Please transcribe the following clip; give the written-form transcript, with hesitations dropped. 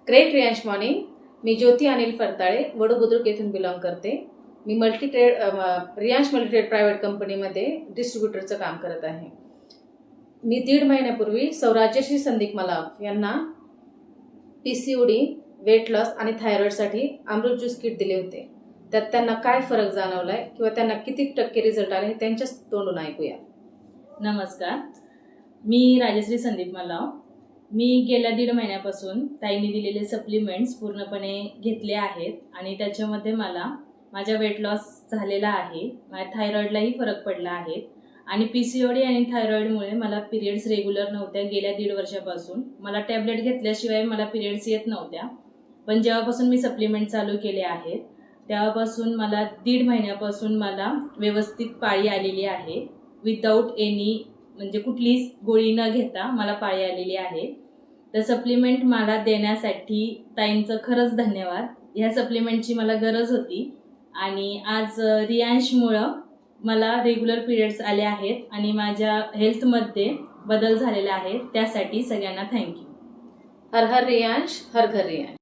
Great Riyansh morning. मी ज्योती अनिल फरताळे वडूबुद्रुक येथून belong करते. मी रियांश मल्टीट्रेड प्रायव्हेट कंपनीमध्ये डिस्ट्रीब्युटरचं काम करत आहे. मी 1.5 महिन्यापूर्वी सौराज्यश्री संदीप मलाव यांना PCOD, वेट लॉस आणि थायरॉइडसाठी अमृत ज्यूस किट दिले होते. त्यात त्यांना काय फरक जाणवलाय किंवा त्यांना किती टक्के रिझल्ट आले हे त्यांच्याच तोंडून ऐकूया. नमस्कार, मी राजश्री संदीप मलाव. मी गेल्या 1.5 महिन्यापासून ताईंनी दिलेले सप्लिमेंट्स पूर्णपणे घेतले आहेत आणि त्याच्यामध्ये मला माझा वेट लॉस झालेला आहे. माझ्या थायरॉइडलाही फरक पडला आहे आणि PCOD आणि थायरॉइडमुळे मला पिरियड्स रेग्युलर नव्हत्या. गेल्या 1.5 वर्षापासून मला टॅबलेट घेतल्याशिवाय मला पिरियड्स येत नव्हत्या. पण जेव्हापासून मी सप्लिमेंट चालू केले आहेत तेव्हापासून मला 1.5 महिन्यापासून मला व्यवस्थित पाळी आलेली आहे. विदाऊट एनी म्हणजे कुठलीच गोळी न घेता मला पाळी आलेली आहे. तर सप्लिमेंट मला देण्यासाठी ताईंचं खरंच धन्यवाद. ह्या सप्लिमेंटची मला गरज होती आणि आज रियांशमुळं मला रेग्युलर पिरियड्स आले आहेत आणि माझ्या हेल्थमध्ये बदल झालेला आहे. त्यासाठी सगळ्यांना थँक्यू. हर हर रियांश, हर घर रियांश.